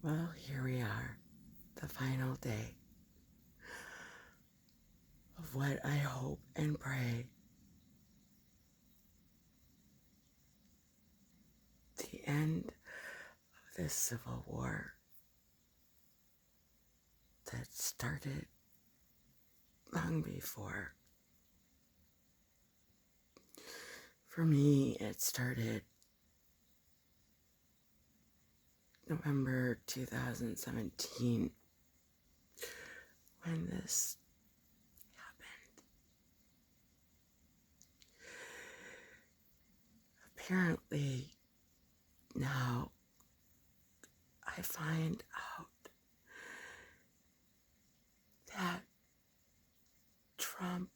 Well, here we are, the final day of what I hope and pray the end of this civil war that started long before. For me, it started November 2017 when this happened. Apparently, now I find out that Trump,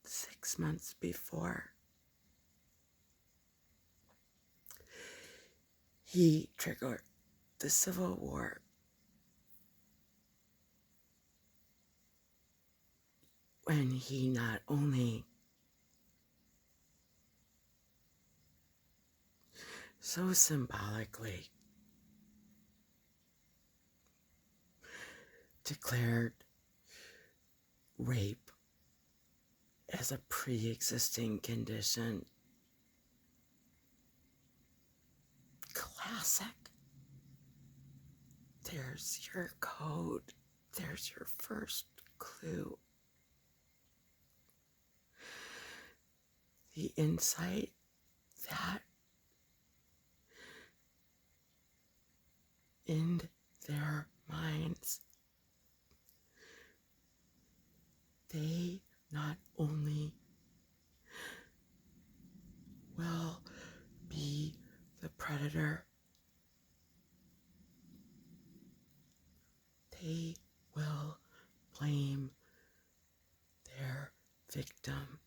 6 months before, he triggered the Civil War when he not only so symbolically declared rape as a pre-existing condition. Classic. There's your code. There's your first clue. The insight that in their minds, they not only will be the predator, they will blame their victim.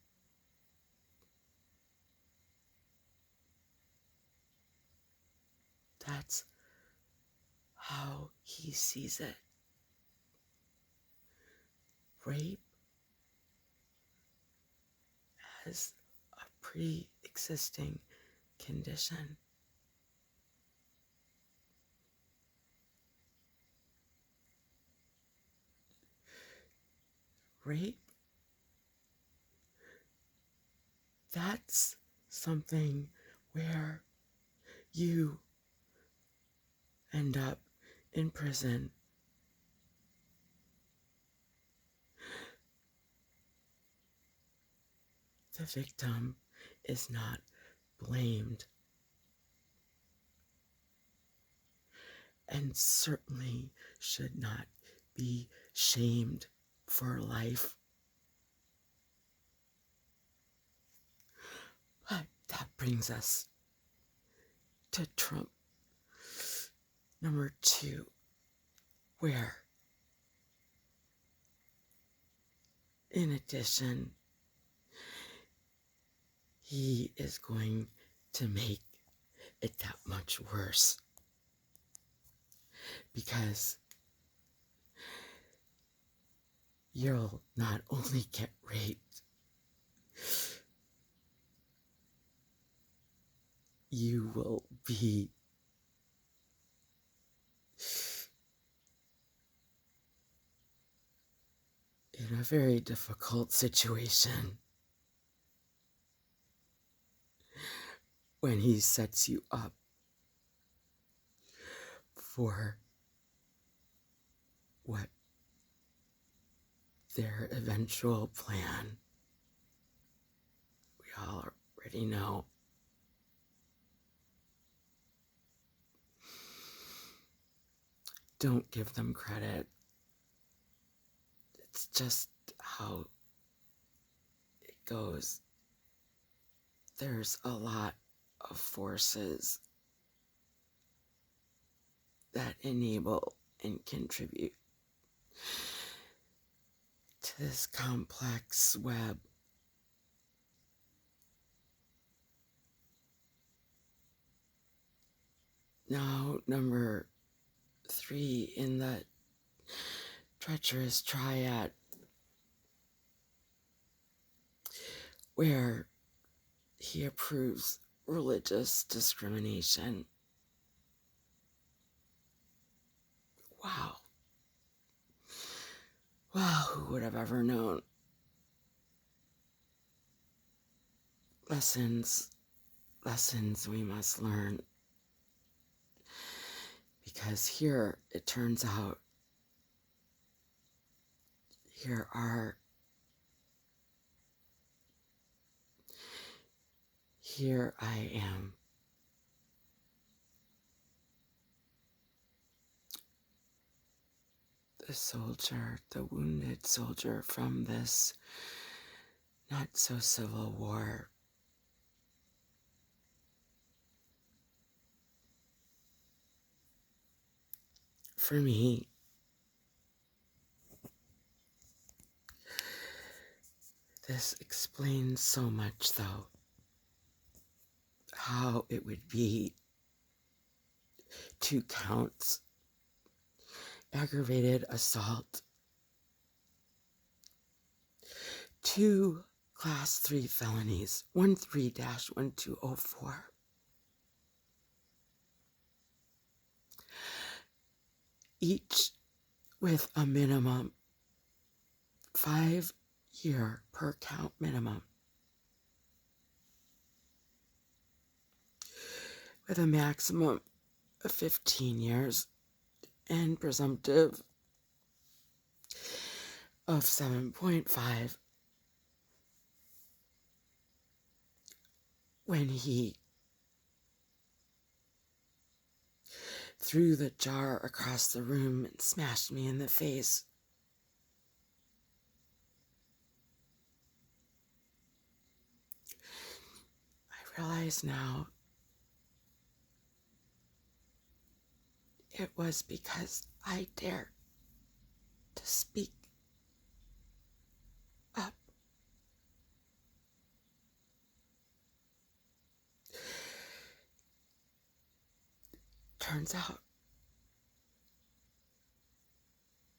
That's how he sees it. Rape as a pre-existing condition. Rape, that's something where you end up in prison. The victim is not blamed, and certainly should not be shamed for life. But that brings us to Trump number 2, where, in addition, he is going to make it that much worse. Because you'll not only get raped, you will be in a very difficult situation when he sets you up for what their eventual plan, we all already know. Don't give them credit. It's just how it goes. There's a lot of forces that enable and contribute to this complex web. Now, number 3 in the treacherous triad, where he approves religious discrimination. Wow. Wow, who would have ever known? Lessons we must learn. Because here, it turns out, here I am. The soldier, the wounded soldier from this not so civil war. For me, this explains so much, though, how it would be 2 counts, aggravated assault, 2 class 3 felonies, 13-1204. Each with a minimum 5-year per count minimum, with a maximum of 15 years and presumptive of 7.5 when he threw the jar across the room and smashed me in the face. I realize now it was because I dared to speak up. Turns out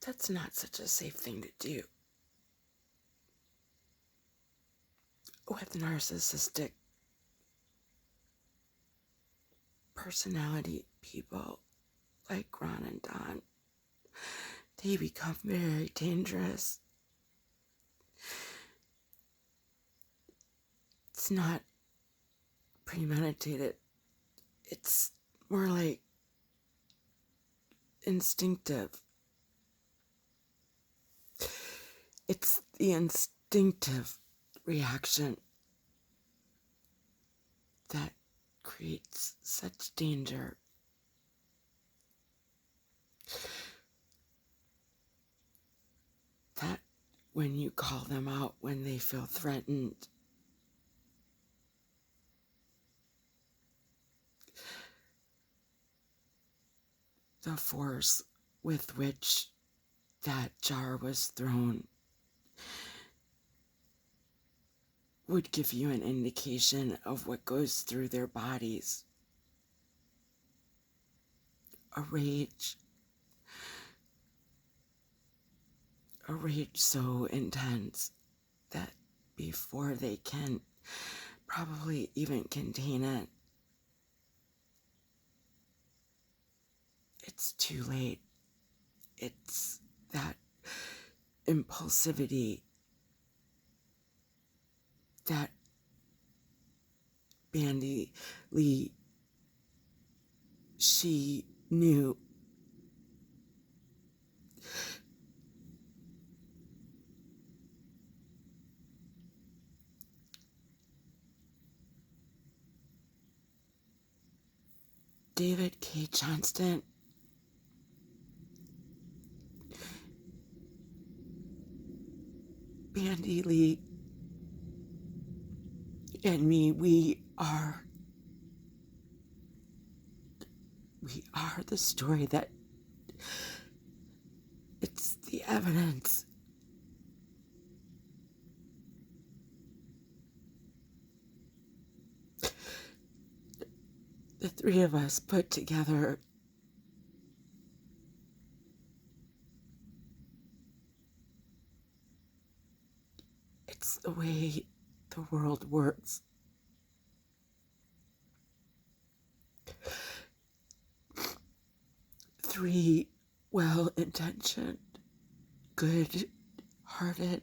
that's not such a safe thing to do with narcissistic personality people like Ron and Don. They become very dangerous. It's not premeditated. It's more like instinctive. It's the instinctive reaction that creates such danger. That when you call them out when they feel threatened, the force with which that jar was thrown would give you an indication of what goes through their bodies. A rage so intense that before they can probably even contain it, it's too late. It's that impulsivity that Bandy Lee, she knew. David K. Johnston, Bandy Lee, and me, we are the story that it's the evidence. The 3 of us put together it's the way the world works. Three well-intentioned, good-hearted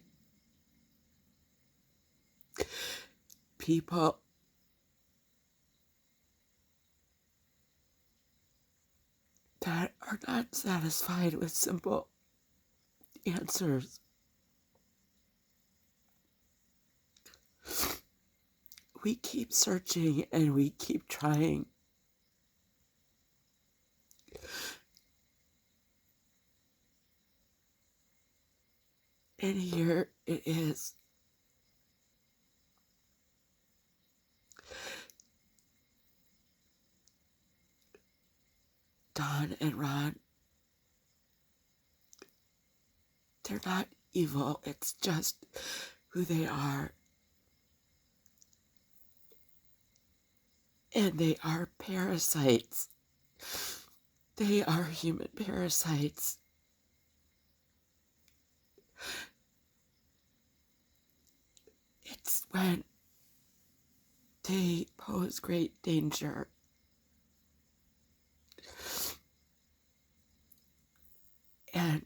people that are not satisfied with simple answers. We keep searching and we keep trying. And here it is. Don and Ron, they're not evil. It's just who they are. And they are parasites. They are human parasites. It's when they pose great danger and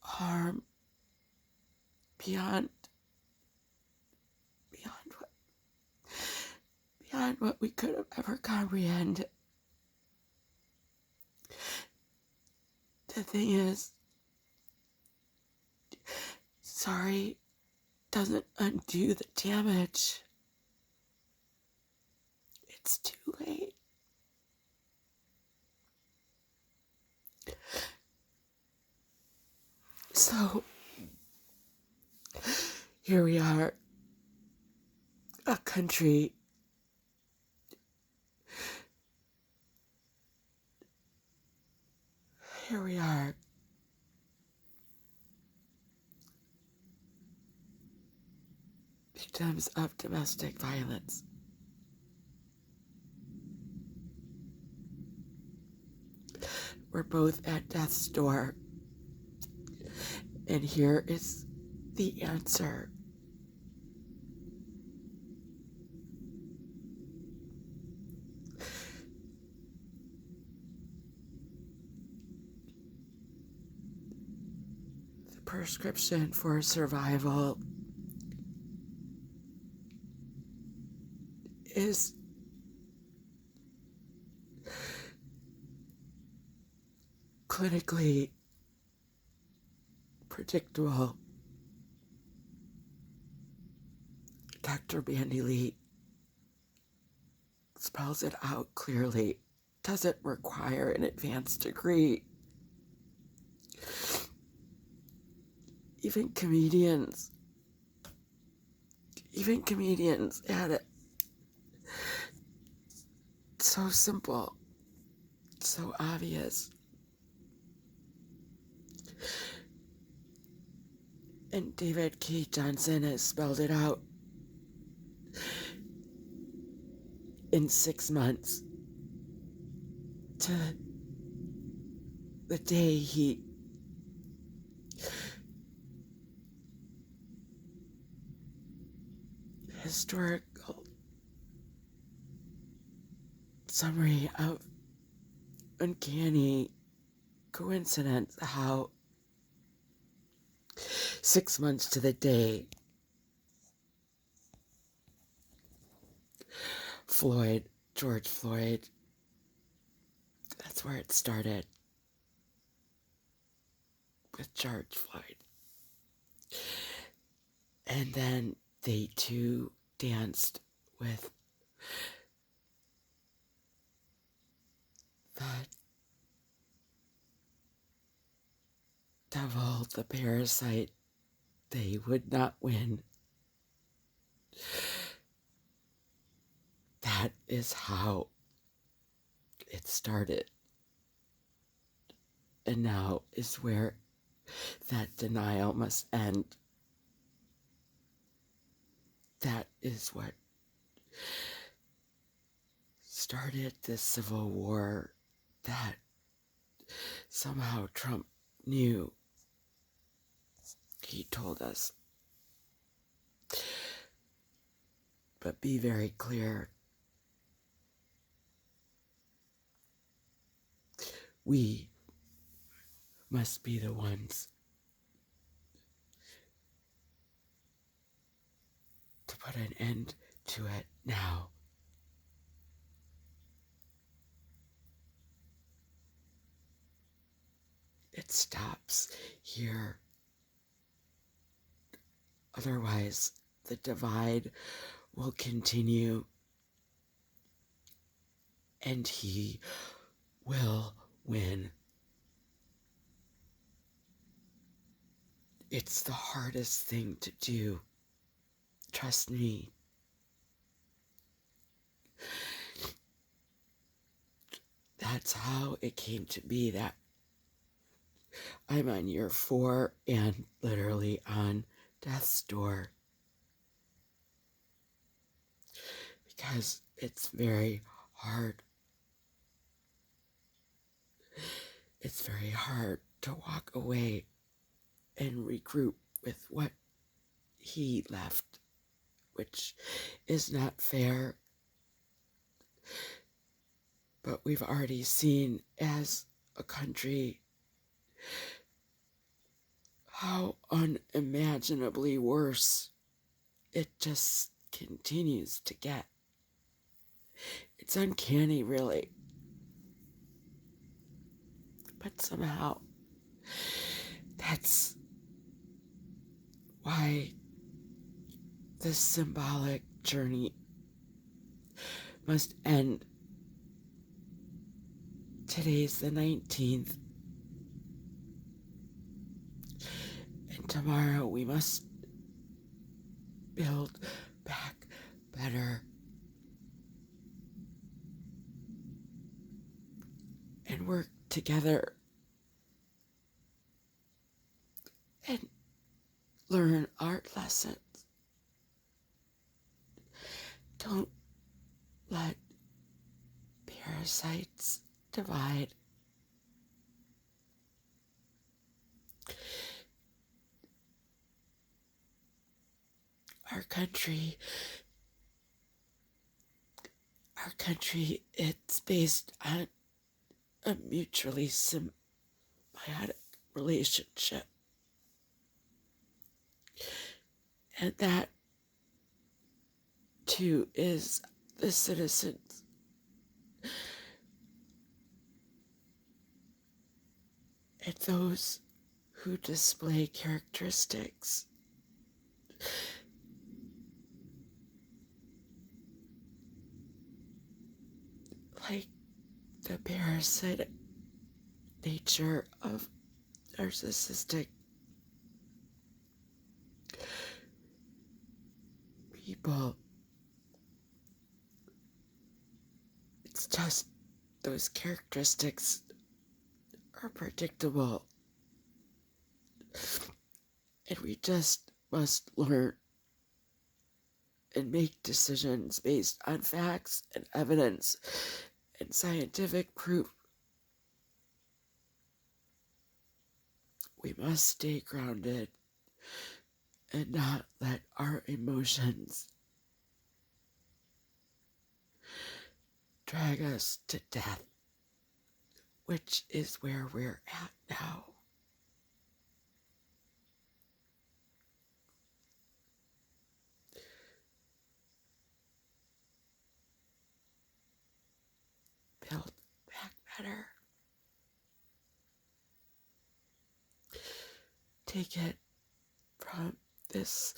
harm beyond what we could have ever comprehended. The thing is, sorry doesn't undo the damage. It's too late. So, here we are, a country here we are, victims of domestic violence. We're both at death's door. And here is the answer. The prescription for survival is clinically predictable. Dr. Bandy Lee spells it out clearly. Doesn't require an advanced degree. Even comedians had it. So simple, so obvious. And David K. Johnson has spelled it out in 6 months to the day he historical summary of uncanny coincidence how 6 months to the day George Floyd, that's where it started with George Floyd. And then they too danced with the devil, the parasite. They would not win. That is how it started. And now is where that denial must end. That is what started this civil war that somehow Trump knew. He told us. But be very clear. We must be the ones to put an end to it now. It stops here. Otherwise, the divide will continue, and he will win. It's the hardest thing to do. Trust me. That's how it came to be that I'm on year 4 and literally on death's door. Because it's very hard. It's very hard to walk away and regroup with what he left, which is not fair. But we've already seen as a country how unimaginably worse it just continues to get. It's uncanny, really. But somehow, that's why this symbolic journey must end. Today's the 19th. And tomorrow we must build back better. And work together. And learn art lessons. Don't let parasites divide. Our country, it's based on a mutually symbiotic relationship. And that, too, is the citizens. And those who display characteristics like the parasitic nature of narcissistic people. It's just those characteristics are predictable. And we just must learn and make decisions based on facts and evidence and scientific proof. We must stay grounded and not let our emotions drag us to death, which is where we're at now. Build back better. Take it from this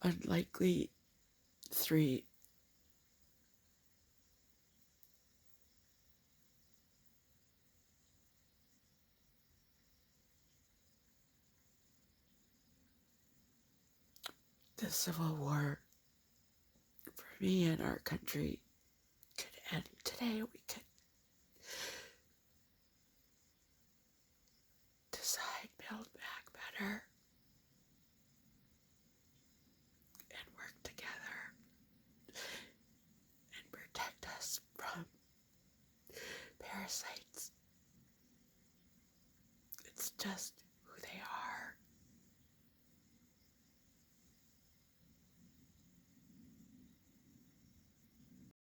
unlikely 3. The Civil War for me and our country could end today. We could decide, build back better, and work together and protect us from parasites. It's just